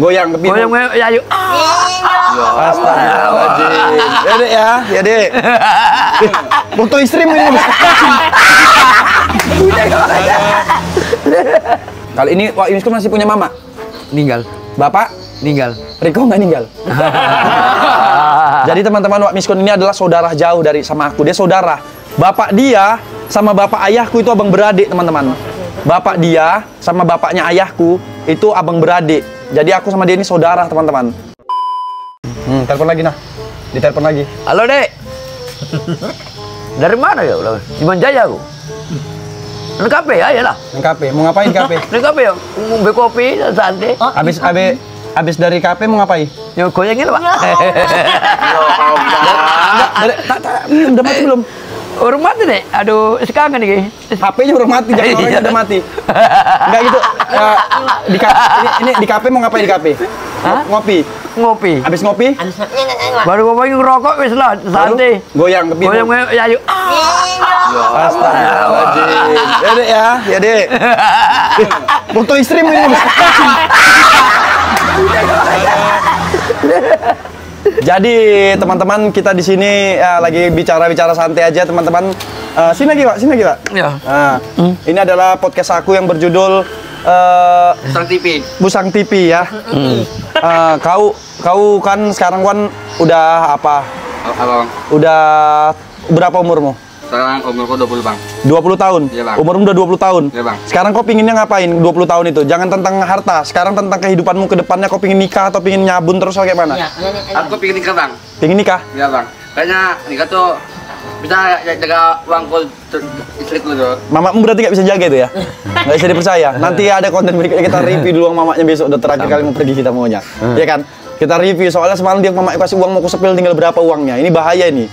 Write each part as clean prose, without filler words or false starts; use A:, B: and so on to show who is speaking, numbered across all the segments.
A: Goyang ke
B: Goyang ya yuk.
A: Astagfirullahaladzim. Ya dek ya dek. Foto istri ini. Kali ini Wak Miskun masih punya mama?
B: Ninggal.
A: Bapak?
B: Ninggal.
A: Riko nggak ninggal. Jadi teman-teman, Wak Miskun ini adalah saudara jauh dari sama aku. Dia saudara. Bapak dia sama bapak ayahku itu abang beradik, teman-teman. Bapak dia sama bapaknya ayahku itu abang beradik. Jadi aku sama dia ini saudara, teman-teman. Telepon lagi nah. Ditelepon lagi.
B: Halo, Dek. Dari mana ya? Di Manjaya aku. Di kafe ya, lah.
A: Di kafe. Mau ngapain kafe?
B: Di kafe ya. Ngombe kopi santai.
A: Habis dari kafe mau ngapain?
B: Ya goyangin, Pak.
A: Udah mati belum?
B: Orang mati, Dek. Aduh, sekarang nih.
A: HP-nya udah mati, jangan orangnya udah mati. Enggak gitu. Ini di kafe mau ngapain di kafe? Ngopi.
B: Ngopi.
A: Habis ngopi?
B: Baru ngomongin ngerokok wis lah, santai.
A: Goyang ke
B: Goyang ya yuk.
A: Astagfirullahaladzim. Ya dek ya dek. Foto istri ini. Jadi teman-teman, kita di sini lagi bicara-bicara santai aja, teman-teman. Sini lagi Pak.
B: Ya.
A: Ini adalah podcast aku yang berjudul Busang TV ya. Kau kan sekarang kan udah apa? Udah berapa umurmu?
C: Sekarang umurku 20 bang.
A: 20 tahun?
C: Iya bang.
A: Umurmu udah 20 tahun?
C: Iya bang.
A: Sekarang kau pinginnya ngapain 20 tahun itu? Jangan tentang harta, sekarang tentang kehidupanmu ke depannya. Kau pingin nikah atau pingin nyabun terus kayak mana?
C: Aku pingin nikah bang.
A: Pingin nikah?
C: Iya bang. Kayaknya nikah tuh bisa jaga uangku istriku tuh.
A: Mamamu berarti gak bisa jaga itu ya? Gak bisa dipercaya. Nanti ada konten berikutnya, kita review dulu uang mamanya besok. Udah terakhir kali mau pergi kita maunya. Iya kan? Kita review, soalnya semalam dia mamanya kasih uang, mau aku sepil tinggal berapa uangnya. Ini bahaya ini.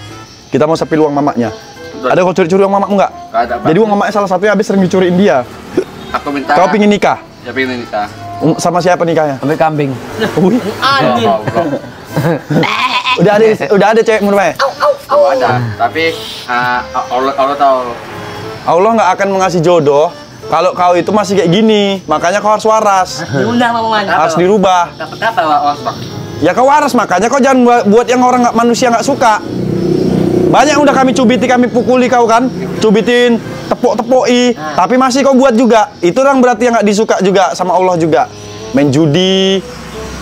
A: Kita mau sepil uang mamanya. Ada kau curi-curi uang mamamu nggak?
C: Gak ada bang.
A: Jadi uang mamanya salah satunya habis sering dicuriin dia.
C: Aku minta.
A: Kau pingin nikah?
C: Ya pingin nikah.
A: Sama siapa nikahnya?
B: Sampai kambing.
A: Wih. Udah ada cewek menurutnya?
C: Oh ada. Tapi Allah tahu.
A: Allah nggak akan mengasih jodoh kalau kau itu masih kayak gini. Makanya kau harus waras.
D: Diundang mamanya.
A: Harus dirubah.
C: Kata waras bang.
A: Ya kau waras, makanya kau jangan buat yang orang manusia nggak suka. Banyak udah kami cubiti, kami pukuli kau kan, cubitin, tepok-tepoki, tapi masih kau buat juga. Itu orang berarti yang nggak disuka juga sama Allah juga. Main judi,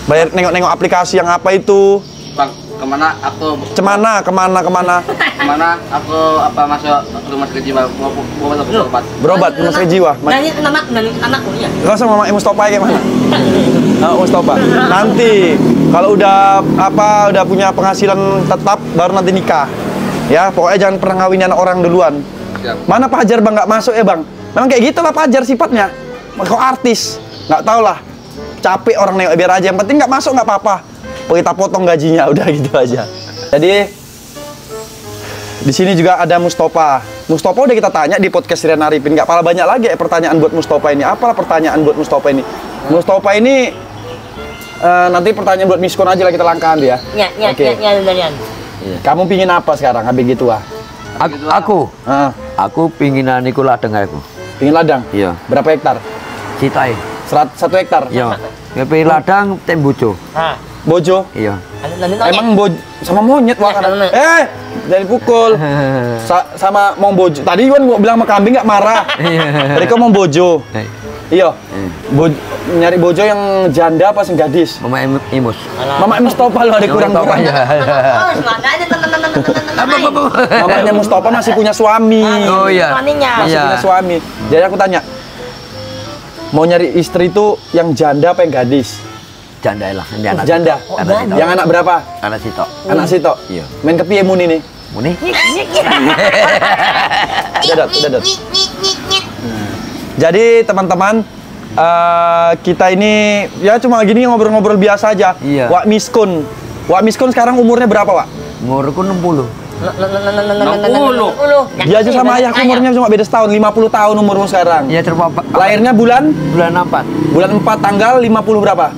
A: bayar nengok-nengok aplikasi yang apa itu.
C: Bang, kemana aku?
A: Kemana?
C: Kemana aku masuk rumah sakit jiwa? Mau berobat.
A: Berobat rumah sakit jiwa.
D: Nanya anakku ya.
A: Kau sama Mama Mustofa kayak mana? Mustofa. Nanti kalau udah punya penghasilan tetap baru nanti nikah. Ya, pokoknya jangan pernah ngawinin anak orang duluan.
C: Siap.
A: Mana Fajar bang nggak masuk ya bang? Memang kayak gitu lah Fajar sifatnya. Kau artis, nggak tau lah. Capek orang nengok, biar aja. Yang penting nggak masuk nggak apa-apa. Kita potong gajinya, udah gitu aja. Jadi di sini juga ada Mustofa. Mustofa udah kita tanya di podcast Rian Arifin. Nggak pala banyak lagi pertanyaan buat Mustofa ini. Apalah pertanyaan buat Mustofa ini? Mustofa ini nanti pertanyaan buat Miskun aja lah, kita langkahan dia.
D: Oke.
A: Kamu pingin apa sekarang habis gitu ah?
B: Aku pinginan iku ladang aku.
A: Pingin ladang?
B: Iya.
A: Berapa hektar?
B: Citai.
A: 1 hektar?
B: Iya. Ngepi ladang tem bojo.
A: Bojo?
B: Iya.
A: Emang sama monyet wah. Dari pukul. Sama mau bojo. Tadi kan gua bilang sama kambing nggak marah. Tadi kau mau bojo. Iya. Nyari bojo yang janda apa sing gadis?
B: Mama Imus.
A: Mama Mustofa lo ada kurang-kurang. Mamanya Mustofa masih punya suami.
B: Oh iya.
A: Masih punya suami. Jadi aku tanya, mau nyari istri itu yang janda apa yang gadis?
B: Janda lah,
A: Janda. Yang anak berapa?
B: Anak sitok.
A: Anak sitok.
B: Iya.
A: Main kepiye muni nih?
B: Muni?
A: Dadot. Jadi teman-teman, kita ini ya cuma gini ngobrol-ngobrol biasa aja.
B: Iya.
A: Wak Miskun sekarang umurnya berapa, Wak?
B: Umurku 60.
C: 60.
A: Dia aja sama ayahku umurnya cuma beda setahun, 50 tahun umurmu sekarang.
B: Iya, terpapar.
A: Lahirnya bulan
B: 4.
A: Bulan 4 tanggal 50 berapa?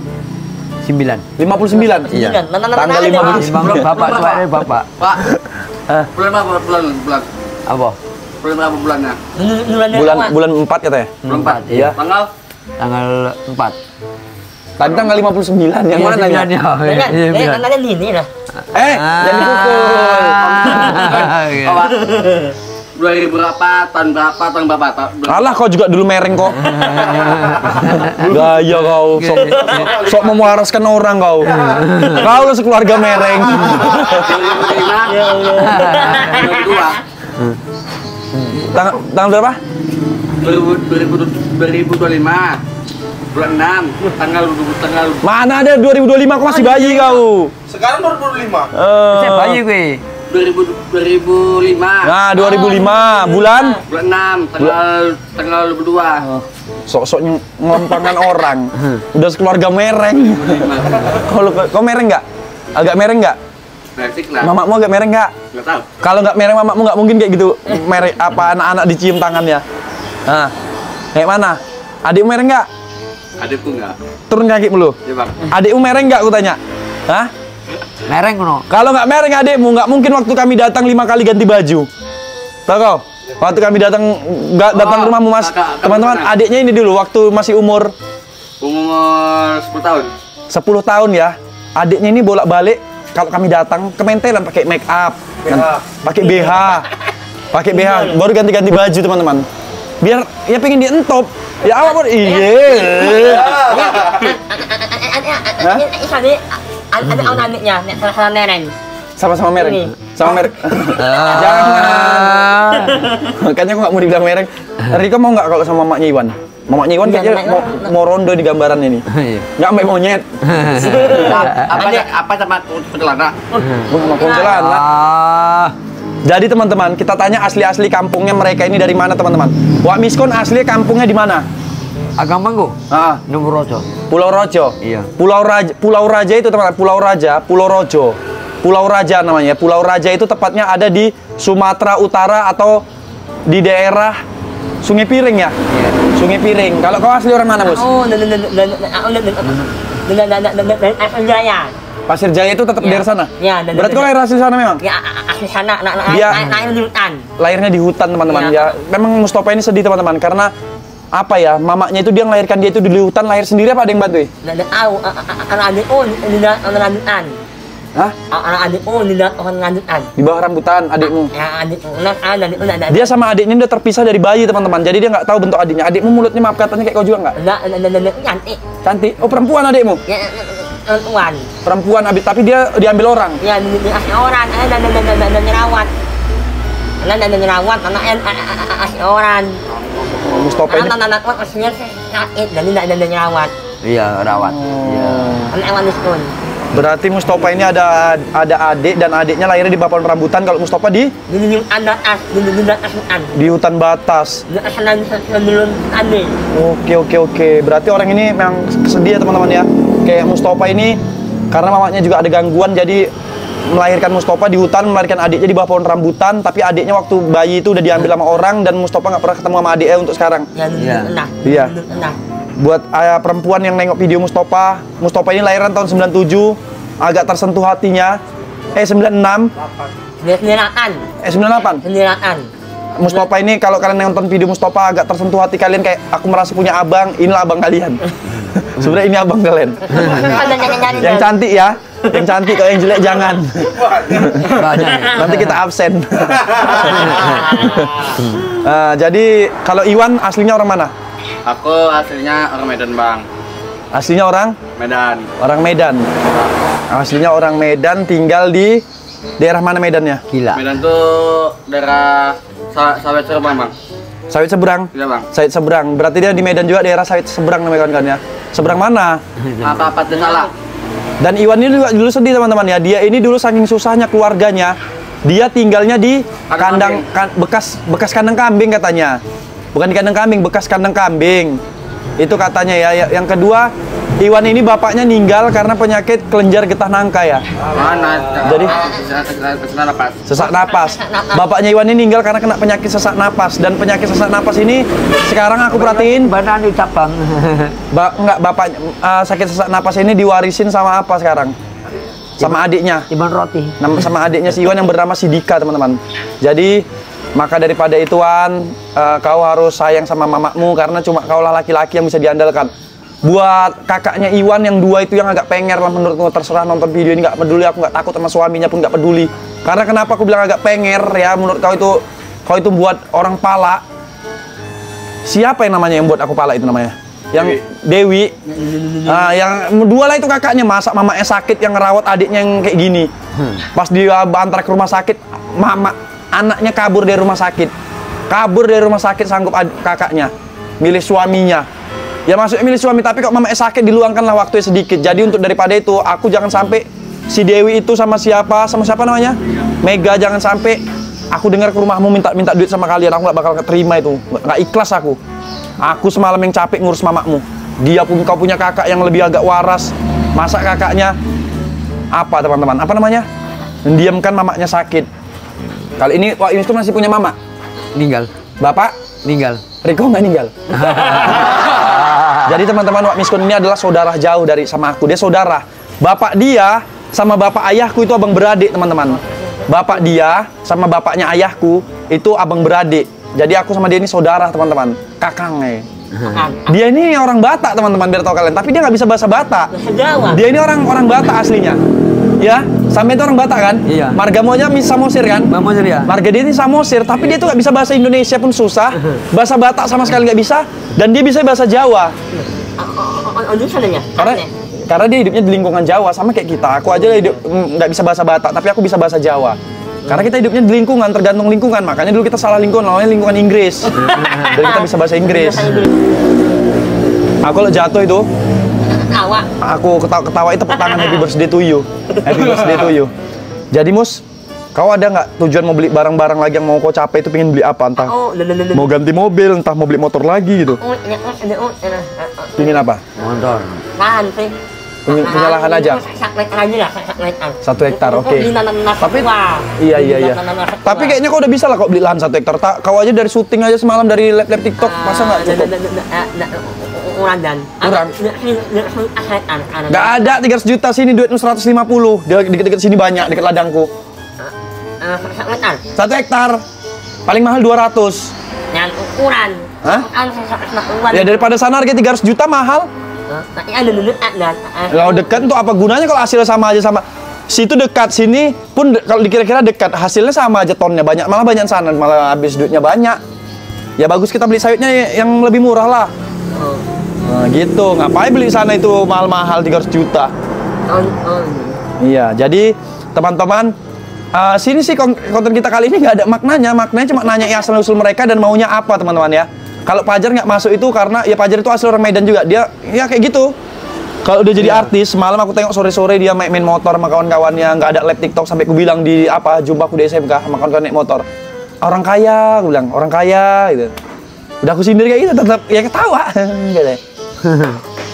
B: 9.
A: 59.
B: Iya.
A: Tanggal 59.
B: Bapak tuanya bapak.
C: Pak. Bulan apa? Bulan.
B: Apa?
C: Bulan apa bulannya?
A: Bulan 4 katanya.
C: Bulan 4.
B: Iya.
C: Tanggal?
B: Tanggal 4.
A: Tadi tanggal 59, yang mana ya?
D: Dengan ada lini lah.
A: Jangan dipukul.
C: Oh, Pak. 2000 berapa, tahun berapa?
A: Alah, kau juga dulu mereng kok. Gaya kau, sok memuaraskan orang kau. Kau lu sekeluarga mereng.
C: 2005, 2002.
A: Tanggal berapa?
C: 2025. Bulan 6, tanggal
A: Mana ada 2025, kau masih bayi kau.
E: Sekarang 2025.
B: Saya bayi gue.
C: 2005.
A: Nah, 2005 bulan
C: 6, tanggal 22.
A: sok-sok ngelompangkan orang. Udah sekeluarga mereng. Kau mereng nggak? Agak mereng nggak?
C: Basic lah.
A: Mamamu agak mereng nggak?
C: Nggak tahu.
A: Kalau nggak mereng mamamu nggak mungkin kayak gitu. Mereng apa anak-anak dicium tangannya. Nah, kayak mana? Adikmu mereng nggak?
C: Adikku nggak.
A: Turun kaki dulu.
C: Ya bang.
A: Adikmu mereng nggak? Aku tanya. Hah?
B: Mereng kono.
A: Kalau nggak mereng adikmu, nggak mungkin waktu kami datang 5 kali ganti baju. Tahu kau? Waktu kami datang datang ke rumahmu mas, teman-teman, adiknya ini dulu waktu masih umur
C: 10 tahun.
A: 10 tahun ya. Adiknya ini bolak-balik kalau kami datang kementelan pakai make up, pakai BH, baru ganti-ganti baju teman-teman. Biar ya pengen dientop. Ya awak pun iya.
D: Ada anaknya, salah mereng.
A: Sama-sama mereng.
D: Ini.
A: Sama mereng. Jangan. Makanya aku nggak mau dibilang mereng. Riko mau nggak kalau sama mamanya Iwan? Mamanya Iwan kayaknya mau rondo di gambaran ini. Nggak sampai monyet.
C: Apa sama kuntilanak?
A: Sama kuntilanak. Jadi teman-teman, kita tanya asli-asli kampungnya mereka ini dari mana teman-teman? Wak Miskon asli kampungnya di mana?
B: Agam Bangku. Nomor Rojo.
A: Pulau Rojo.
B: Iya.
A: Pulau Raja itu teman-teman, Pulau Rojo. Pulau Raja namanya. Pulau Raja itu tepatnya ada di Sumatera Utara atau di daerah Sungai Piring ya?
B: Iya.
A: Sungai Piring. Kalau kau asli orang mana, Bos?
D: Jaya.
A: Pasir Jaya itu tetap
D: Ya.
A: dari sana?
D: Ya,
A: Berarti kau lahir asli sana memang?
D: Ya, asli sana,
A: Dia-
D: naik di hutan.
A: Lahirnya di hutan teman-teman
D: Ya.
A: ya. Memang Mustafa ini sedih teman-teman karena apa ya, mamanya itu dia melahirkan dia itu di hutan, lahir sendiri apa ada yang bantu?
D: Nggak tahu, anak adik di orang lanjutan.
A: Hah?
D: Anak adik di orang lanjutan.
A: Di bawah rambutan adikmu.
D: Ya, adik ada.
A: Dia sama adiknya udah terpisah dari bayi teman-teman. Jadi dia nggak tahu bentuk adiknya. Adikmu mulutnya maaf katanya kayak kau juga nggak?
D: Cantik.
A: Cantik. Oh perempuan adikmu?
D: Ya, tuan.
A: Perempuan tapi dia diambil orang.
D: Ya, asli orang, dan nyerawat. Dan nyerawat, anaknya asli orang.
A: Mustafa ini.
D: Anak aslinya sakit, dan nyerawat.
B: Iya, rawat. Iya.
D: Anak Iwan Miskun.
A: Berarti Mustafa ini ada adik dan adiknya lahirnya di bawah rambutan. Kalau Mustafa di hutan batas. Oke. Berarti orang ini memang sedih ya teman-teman ya. Kayak Mustafa ini karena mamanya juga ada gangguan jadi melahirkan Mustafa di hutan, melahirkan adiknya di bawah pohon rambutan, tapi adiknya waktu bayi itu udah diambil sama orang dan Mustafa nggak pernah ketemu sama adiknya untuk sekarang. Iya. Buat perempuan yang nengok video Mustafa ini lahiran tahun 97, agak tersentuh hatinya. 96. 98. Mustafa ini kalau kalian nonton video Mustafa agak tersentuh hati kalian kayak aku merasa punya abang, inilah abang kalian. Sebenarnya ini abang kalian. Yang cantik ya, yang cantik, kalau yang jelek jangan.
B: Banyak.
A: Nanti kita absen. Jadi kalau Iwan aslinya orang mana?
C: Aku aslinya orang Medan bang.
A: Aslinya orang?
C: Medan.
A: Orang Medan. Aslinya orang Medan, tinggal di daerah mana Medannya?
B: Gila.
C: Medan tuh daerah Sawit Seberang bang.
A: Sawit Seberang.
C: Iya bang.
A: Sawit Seberang. Berarti dia di Medan juga daerah Sawit Seberang namanya kawan-kawan ya. Seberang mana?
C: Apa salah?
A: Dan Iwan ini juga dulu sedih teman-teman ya. Dia ini dulu saking susahnya keluarganya, dia tinggalnya di kandang bekas kandang kambing katanya. Bukan di kandang kambing, bekas kandang kambing. Itu katanya ya. Yang kedua, Iwan ini bapaknya meninggal karena penyakit kelenjar getah nangka ya.
C: Mana?
A: Jadi?
C: Sesak napas.
A: Sesak napas. Bapaknya Iwan ini meninggal karena kena penyakit sesak napas, dan penyakit sesak napas ini sekarang aku perhatiin
B: Badan di cabang.
A: bapaknya sakit sesak napas ini diwarisin sama apa sekarang? Sama adiknya.
B: Tiban roti.
A: Sama adiknya si Iwan yang bernama Sidika teman-teman. Jadi maka daripada itu Wan, kau harus sayang sama mamamu karena cuma kaulah laki-laki yang bisa diandalkan. Buat kakaknya Iwan yang 2 itu yang agak penger lah menurutku, terserah nonton video ini, nggak peduli, aku nggak takut sama suaminya pun nggak peduli. Karena kenapa aku bilang agak penger ya, menurut kau itu buat orang pala. Siapa yang namanya yang buat aku pala itu namanya? Yang Dewi. Nah, yang 2 lah itu kakaknya, masa mamanya sakit yang ngerawat adiknya yang kayak gini. Pas dia antar ke rumah sakit, anaknya kabur dari rumah sakit. Kabur dari rumah sakit sanggup kakaknya milih suaminya. Ya maksudnya milih suami, tapi kok mamanya sakit diluangkanlah waktunya sedikit. Jadi untuk daripada itu, aku jangan sampai si Dewi itu sama siapa namanya? Mega, jangan sampai aku dengar ke rumahmu minta duit sama kalian. Aku nggak bakal terima itu, nggak ikhlas aku. Aku semalam yang capek ngurus mamakmu. Kau punya kakak yang lebih agak waras. Masa kakaknya apa teman-teman? Apa namanya? Mendiamkan mamaknya sakit. Kali ini Wak Yunus masih punya mama.
B: Ninggal.
A: Bapak?
B: Ninggal.
A: Riko nggak ninggal. Jadi teman-teman, Wak Miskun ini adalah saudara jauh dari sama aku. Dia saudara. Bapak dia sama bapak ayahku itu abang beradik, teman-teman. Bapak dia sama bapaknya ayahku itu abang beradik. Jadi aku sama dia ini saudara, teman-teman. Kakangnya. Dia ini orang Batak, teman-teman, biar tahu kalian. Tapi dia nggak bisa bahasa Batak. Dia ini orang Batak aslinya. Ya, sampai itu orang Batak kan?
B: Iya.
A: Margamu aja Samosir kan?
B: Samosir ya.
A: Marga dia ini Samosir, tapi dia tuh nggak bisa bahasa Indonesia pun susah. Bahasa Batak sama sekali nggak bisa. Dan dia bisa bahasa Jawa. Karena dia hidupnya di lingkungan Jawa, sama kayak kita. Aku aja nggak bisa bahasa Batak, tapi aku bisa bahasa Jawa. Karena kita hidupnya di lingkungan, tergantung lingkungan. Makanya dulu kita salah lingkungan, namanya lingkungan Inggris. Jadi kita bisa bahasa Inggris. Aku kalau jatuh itu, aku ketawa itu tepuk tangan happy birthday to you. Happy birthday to you. Jadi Mus, kau ada nggak tujuan mau beli barang-barang lagi yang mau kau capai itu, pengen beli apa? Entah mau ganti mobil, entah mau beli motor lagi gitu. Ingin apa?
B: Motor.
A: Punya lahan aja. 1 hektar, oke. Tapi iya. Tapi kayaknya kau udah bisa lah kok beli lahan 1 hektar. Kau aja dari syuting aja semalam dari lab TikTok, masa nggak cukup? Kurang. Nggak ada 300 juta sini, duitmu 150. Deket-deket sini banyak, deket ladangku. 1 hektar. Paling mahal 200.
D: Yang ukuran.
A: Hah? Ya daripada sana harga 300 juta mahal. Kalau dekat tuh apa gunanya kalau hasilnya sama aja sama situ dekat, sini pun kalau dikira-kira dekat, hasilnya sama aja, tonnya banyak, malah banyak sana, malah habis duitnya banyak. Ya bagus kita beli sayurnya yang lebih murah lah. Nah, gitu, ngapain beli sana itu mahal-mahal 300 juta. Iya, jadi teman-teman, sini sih konten kita kali ini nggak ada maknanya cuma nanya asal-usul mereka dan maunya apa, teman-teman ya. Kalau Pajar nggak masuk itu karena ya Pajar itu asli orang Medan juga, dia ya kayak gitu. Kalau udah jadi artis, semalam aku tengok sore-sore dia main motor sama kawan-kawannya, nggak ada live TikTok, sampai aku bilang di jumpa aku di SMK sama kawan-kawan naik motor. Orang kaya, aku bilang, orang kaya gitu. Udah aku sindir kayak gitu, tetap ya ketawa.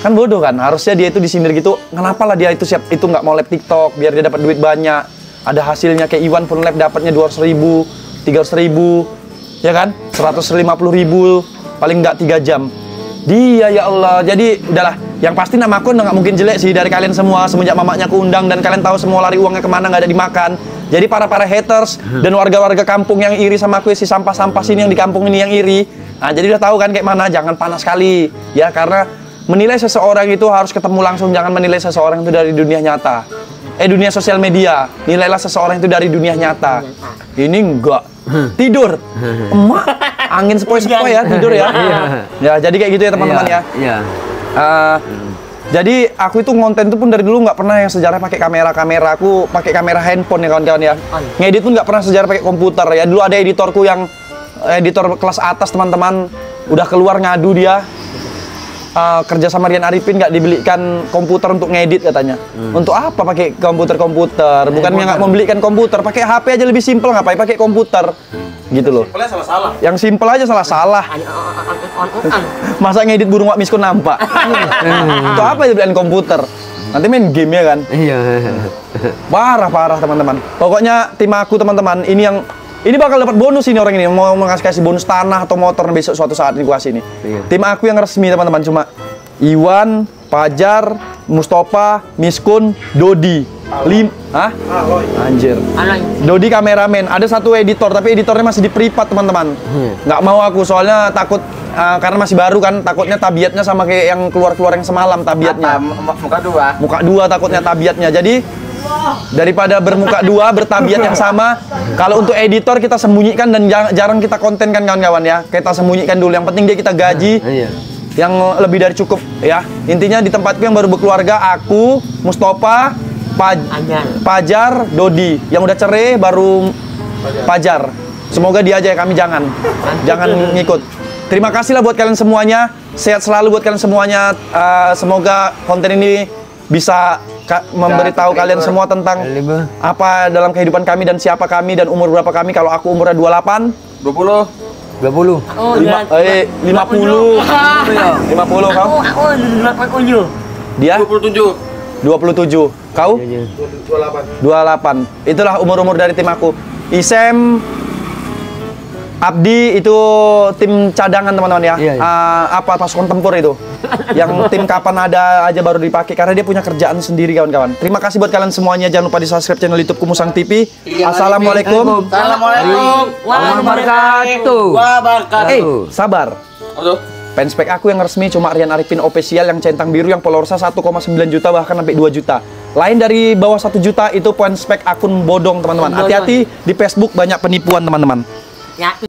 A: Kan bodoh kan, harusnya dia itu disindir gitu. Kenapa lah dia itu nggak mau live TikTok biar dia dapat duit banyak. Ada hasilnya, kayak Iwan pun live dapatnya 200.000, 300.000, ya kan? 150.000. Paling nggak 3 jam. Dia ya Allah, jadi udahlah. Yang pasti nama aku nggak mungkin jelek sih dari kalian semua. Semenjak mamanya aku undang dan kalian tahu semua lari uangnya kemana, nggak ada dimakan. Jadi para haters dan warga-warga kampung yang iri sama aku, si sampah-sampah sini yang di kampung ini yang iri. Nah jadi udah tahu kan kayak mana, jangan panas sekali. Ya karena menilai seseorang itu harus ketemu langsung, jangan menilai seseorang itu dari dunia nyata. Dunia sosial media. Nilailah seseorang itu dari dunia nyata. Ini enggak. Tidur. Emak. Angin sepoi-sepoi ya, tidur ya. Ya, jadi kayak gitu ya teman-teman ya.
B: Iya.
A: Jadi aku itu ngonten itu pun dari dulu nggak pernah yang sejarah pakai kamera. Aku pakai kamera handphone ya kawan-kawan ya. Ngedit pun nggak pernah sejarah pakai komputer ya. Dulu ada editorku yang editor kelas atas teman-teman, udah keluar ngadu dia. Kerja sama Rian Arifin nggak dibelikan komputer untuk ngedit katanya. Untuk apa pakai komputer? Bukannya nggak membelikan komputer, pakai HP aja lebih simpel, ngapain pakai komputer? Gitu loh. Simpelnya salah-salah. Yang simpel aja salah-salah. Masa ngedit burung Wak Miskun nampak? Untuk apa dibelikan komputer? Nanti main game ya kan?
B: Iya.
A: Parah teman-teman. Pokoknya tim aku teman-teman, ini bakal dapat bonus ini orang ini, mau kasih bonus tanah atau motor besok suatu saat ini gua sini. Iya. Tim aku yang resmi teman-teman cuma Iwan, Pajar, Mustafa, Miskun, Dodi. Anjir. Dodi kameramen. Ada 1 editor, tapi editornya masih di privat teman-teman. Nggak mau aku soalnya takut karena masih baru kan, takutnya tabiatnya sama kayak yang keluar-keluar yang semalam tabiatnya.
C: Muka dua.
A: Muka dua takutnya tabiatnya. Jadi daripada bermuka dua bertabiat yang sama, kalau untuk editor kita sembunyikan dan jarang kita konten kan kawan-kawan ya. Kita sembunyikan dulu. Yang penting dia kita gaji yang lebih dari cukup ya. Intinya di tempatku yang baru berkeluarga, aku, Mustafa, Pajar, Dodi. Yang udah cerai baru Pajar. Semoga dia aja ya, kami jangan ngikut. Terima kasih lah buat kalian semuanya. Sehat selalu buat kalian semuanya. Semoga konten ini bisa memberitahu kalian semua tentang apa dalam kehidupan kami dan siapa kami dan umur berapa kami. Kalau aku umurnya 28,
B: 20.
D: Oh,
A: 50. 50 kau?
D: Aku 57.
A: Dia?
C: 27.
A: 27. Kau? 28. Itulah umur-umur dari tim aku. Isem, Abdi itu tim cadangan teman-teman ya. Apa pasukan tempur itu. Yang tim kapan ada aja baru dipakai karena dia punya kerjaan sendiri kawan-kawan. Terima kasih buat kalian semuanya. Jangan lupa di-subscribe channel YouTube Kumusang TV. Assalamualaikum.
C: Assalamualaikum.
A: Wabarakatuh. Sabar. Fanspage aku yang resmi cuma Rian Arifin Official yang centang biru yang followersnya 1,9 juta bahkan sampai 2 juta. Lain dari bawah 1 juta itu fanspage akun bodong teman-teman. Hati-hati di Facebook banyak penipuan teman-teman.
D: Ya.